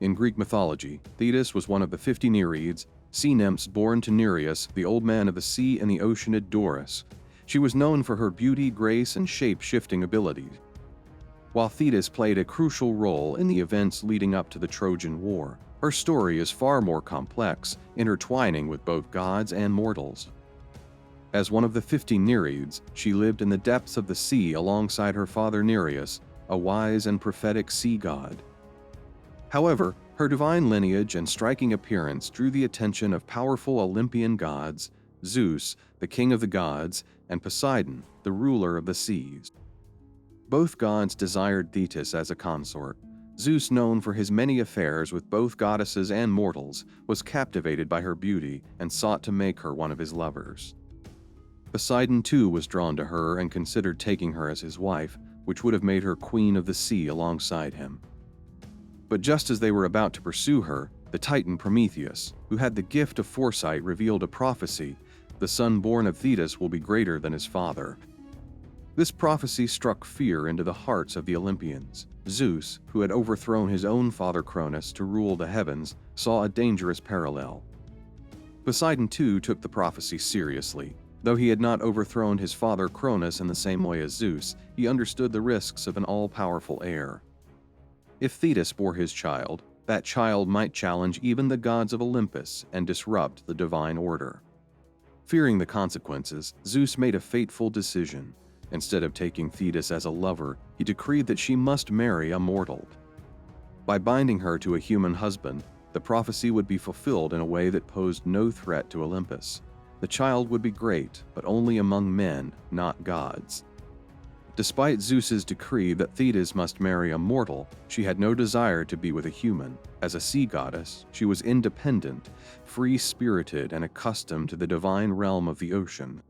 In Greek mythology, Thetis was one of the 50 Nereids, sea nymphs born to Nereus, the old man of the sea and the oceanid Doris. She was known for her beauty, grace, and shape-shifting abilities. While Thetis played a crucial role in the events leading up to the Trojan War, her story is far more complex, intertwining with both gods and mortals. As one of the 50 Nereids, she lived in the depths of the sea alongside her father Nereus, a wise and prophetic sea god. However, her divine lineage and striking appearance drew the attention of powerful Olympian gods, Zeus, the king of the gods, and Poseidon, the ruler of the seas. Both gods desired Thetis as a consort. Zeus, known for his many affairs with both goddesses and mortals, was captivated by her beauty and sought to make her one of his lovers. Poseidon too was drawn to her and considered taking her as his wife, which would have made her queen of the sea alongside him. But just as they were about to pursue her, the Titan Prometheus, who had the gift of foresight, revealed a prophecy: the son born of Thetis will be greater than his father. This prophecy struck fear into the hearts of the Olympians. Zeus, who had overthrown his own father Cronus to rule the heavens, saw a dangerous parallel. Poseidon too took the prophecy seriously. Though he had not overthrown his father Cronus in the same way as Zeus, he understood the risks of an all-powerful heir. If Thetis bore his child, that child might challenge even the gods of Olympus and disrupt the divine order. Fearing the consequences, Zeus made a fateful decision. Instead of taking Thetis as a lover, he decreed that she must marry a mortal. By binding her to a human husband, the prophecy would be fulfilled in a way that posed no threat to Olympus. The child would be great, but only among men, not gods. Despite Zeus's decree that Thetis must marry a mortal, she had no desire to be with a human. As a sea goddess, she was independent, free-spirited, and accustomed to the divine realm of the ocean.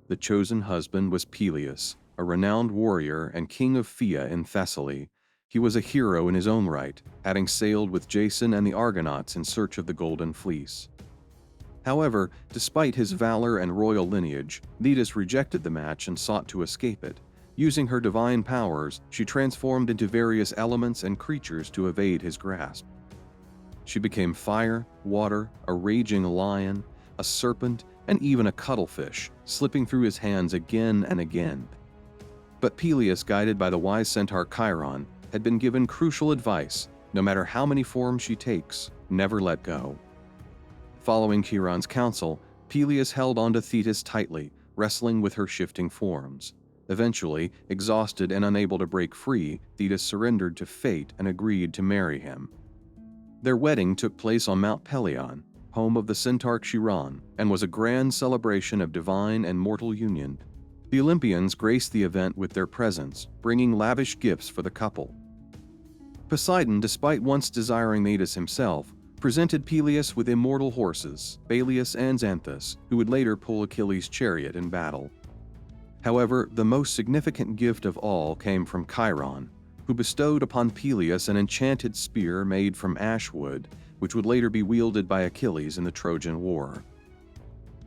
The chosen husband was Peleus, a renowned warrior and king of Phea in Thessaly. He was a hero in his own right, having sailed with Jason and the Argonauts in search of the Golden Fleece. However, despite his valor and royal lineage, Thetis rejected the match and sought to escape it. Using her divine powers, she transformed into various elements and creatures to evade his grasp. She became fire, water, a raging lion, a serpent, and even a cuttlefish, slipping through his hands again and again. But Peleus, guided by the wise centaur Chiron, had been given crucial advice: no matter how many forms she takes, never let go. Following Chiron's counsel, Peleus held onto Thetis tightly, wrestling with her shifting forms. Eventually, exhausted and unable to break free, Thetis surrendered to fate and agreed to marry him. Their wedding took place on Mount Pelion, home of the centaur Chiron, and was a grand celebration of divine and mortal union. The Olympians graced the event with their presence, bringing lavish gifts for the couple. Poseidon, despite once desiring Thetis himself, presented Peleus with immortal horses, Peleus and Xanthus, who would later pull Achilles' chariot in battle. However, the most significant gift of all came from Chiron, who bestowed upon Peleus an enchanted spear made from ash wood, which would later be wielded by Achilles in the Trojan War.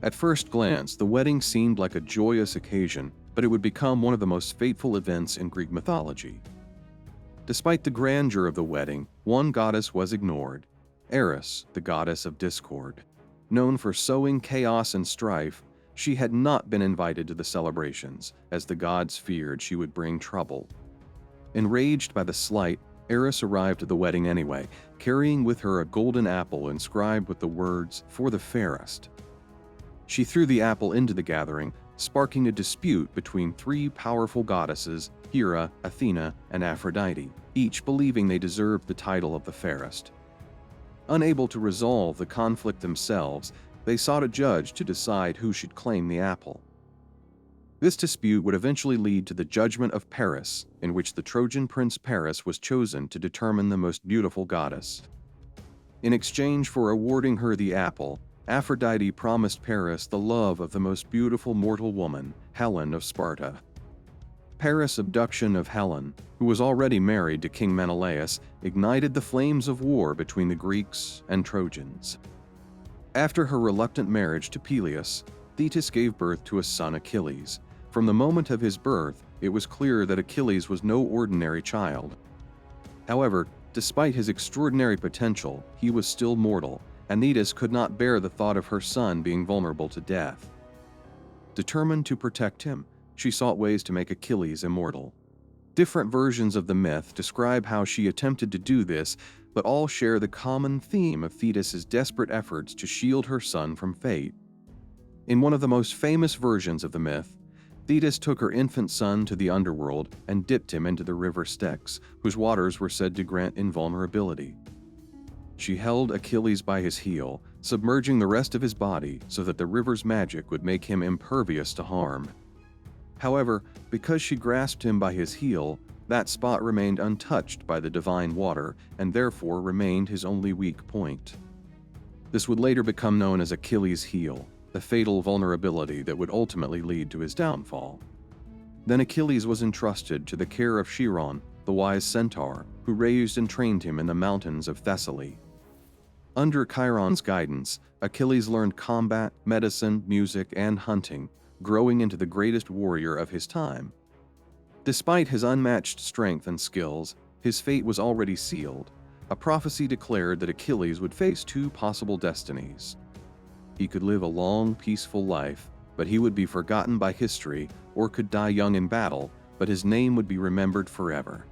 At first glance, the wedding seemed like a joyous occasion, but it would become one of the most fateful events in Greek mythology. Despite the grandeur of the wedding, one goddess was ignored: Eris, the goddess of discord. Known for sowing chaos and strife, she had not been invited to the celebrations, as the gods feared she would bring trouble. Enraged by the slight, Eris arrived at the wedding anyway, carrying with her a golden apple inscribed with the words, "For the fairest." She threw the apple into the gathering, sparking a dispute between three powerful goddesses, Hera, Athena, and Aphrodite, each believing they deserved the title of the fairest. Unable to resolve the conflict themselves, they sought a judge to decide who should claim the apple. This dispute would eventually lead to the judgment of Paris, in which the Trojan prince Paris was chosen to determine the most beautiful goddess. In exchange for awarding her the apple, Aphrodite promised Paris the love of the most beautiful mortal woman, Helen of Sparta. Paris' abduction of Helen, who was already married to King Menelaus, ignited the flames of war between the Greeks and Trojans. After her reluctant marriage to Peleus, Thetis gave birth to a son, Achilles. From the moment of his birth, it was clear that Achilles was no ordinary child. However, Despite his extraordinary potential, he was still mortal, and Thetis could not bear the thought of her son being vulnerable to death. Determined to protect him, she sought ways to make Achilles immortal. Different versions of the myth describe how she attempted to do this, but all share the common theme of Thetis' desperate efforts to shield her son from fate. In one of the most famous versions of the myth, Thetis took her infant son to the underworld and dipped him into the River Styx, whose waters were said to grant invulnerability. She held Achilles by his heel, submerging the rest of his body so that the river's magic would make him impervious to harm. However, because she grasped him by his heel, that spot remained untouched by the divine water and therefore remained his only weak point. This would later become known as Achilles' heel, the fatal vulnerability that would ultimately lead to his downfall. Then Achilles was entrusted to the care of Chiron, the wise centaur, who raised and trained him in the mountains of Thessaly. Under Chiron's guidance, Achilles learned combat, medicine, music, and hunting, growing into the greatest warrior of his time. Despite his unmatched strength and skills, his fate was already sealed. A prophecy declared that Achilles would face two possible destinies. He could live a long, peaceful life, but he would be forgotten by history, or could die young in battle, but his name would be remembered forever.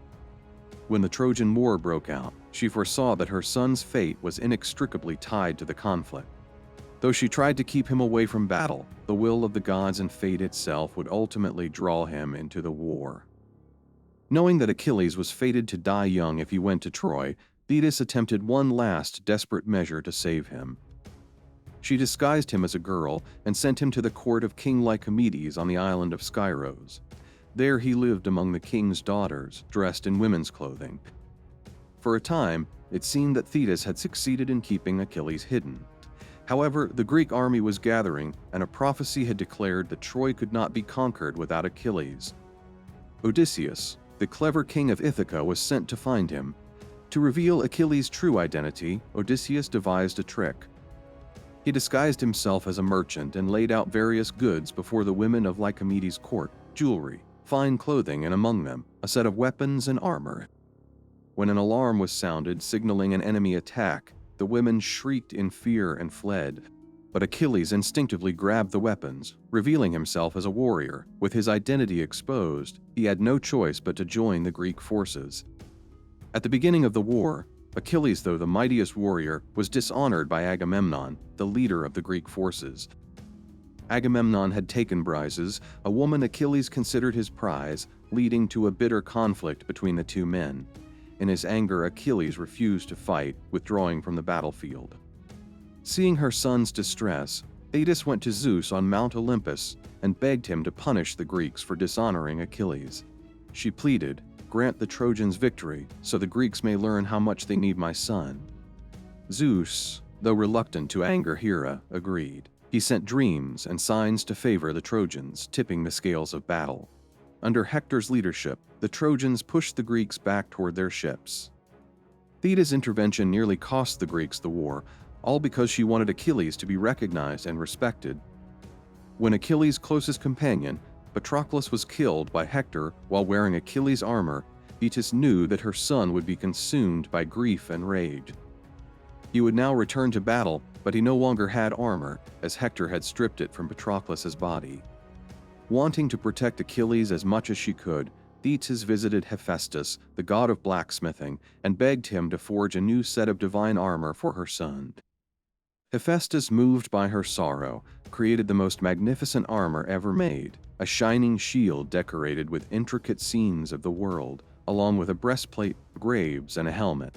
When the Trojan War broke out, she foresaw that her son's fate was inextricably tied to the conflict. Though she tried to keep him away from battle, the will of the gods and fate itself would ultimately draw him into the war. Knowing that Achilles was fated to die young if he went to Troy, Thetis attempted one last desperate measure to save him. She disguised him as a girl and sent him to the court of King Lycomedes on the island of Skyros. There he lived among the king's daughters, dressed in women's clothing. For a time, it seemed that Thetis had succeeded in keeping Achilles hidden. However, the Greek army was gathering, and a prophecy had declared that Troy could not be conquered without Achilles. Odysseus, the clever king of Ithaca, was sent to find him. To reveal Achilles' true identity, Odysseus devised a trick. He disguised himself as a merchant and laid out various goods before the women of Lycomedes' court: jewelry, fine clothing, and among them, a set of weapons and armor. When an alarm was sounded signaling an enemy attack, the women shrieked in fear and fled. But Achilles instinctively grabbed the weapons, revealing himself as a warrior. With his identity exposed, he had no choice but to join the Greek forces. At the beginning of the war, Achilles, though the mightiest warrior, was dishonored by Agamemnon, the leader of the Greek forces. Agamemnon had taken prizes, a woman Achilles considered his prize, leading to a bitter conflict between the two men. In his anger, Achilles refused to fight, withdrawing from the battlefield. Seeing her son's distress, Thetis went to Zeus on Mount Olympus and begged him to punish the Greeks for dishonoring Achilles. She pleaded, "Grant the Trojans victory, so the Greeks may learn how much they need my son." Zeus, though reluctant to anger Hera, agreed. He sent dreams and signs to favor the Trojans, tipping the scales of battle. Under Hector's leadership, the Trojans pushed the Greeks back toward their ships. Thetis' intervention nearly cost the Greeks the war, all because she wanted Achilles to be recognized and respected. When Achilles' closest companion, Patroclus, was killed by Hector while wearing Achilles' armor, Thetis knew that her son would be consumed by grief and rage. He would now return to battle, but he no longer had armor, as Hector had stripped it from Patroclus' body. Wanting to protect Achilles as much as she could, Thetis visited Hephaestus, the god of blacksmithing, and begged him to forge a new set of divine armor for her son. Hephaestus, moved by her sorrow, created the most magnificent armor ever made, a shining shield decorated with intricate scenes of the world, along with a breastplate, greaves, and a helmet.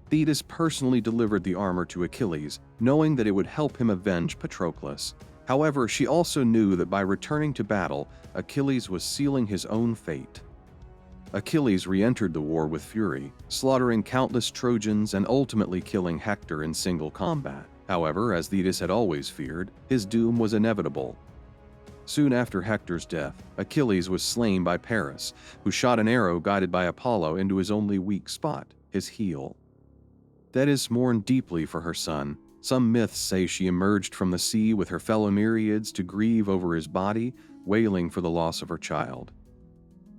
Thetis personally delivered the armor to Achilles, knowing that it would help him avenge Patroclus. However, she also knew that by returning to battle, Achilles was sealing his own fate. Achilles re-entered the war with fury, slaughtering countless Trojans and ultimately killing Hector in single combat. However, as Thetis had always feared, his doom was inevitable. Soon after Hector's death, Achilles was slain by Paris, who shot an arrow guided by Apollo into his only weak spot, his heel. Thetis mourned deeply for her son. Some myths say she emerged from the sea with her fellow Nereids to grieve over his body, wailing for the loss of her child.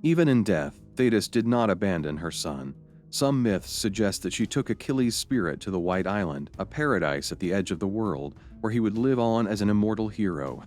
Even in death, Thetis did not abandon her son. Some myths suggest that she took Achilles' spirit to the White Island, a paradise at the edge of the world, where he would live on as an immortal hero.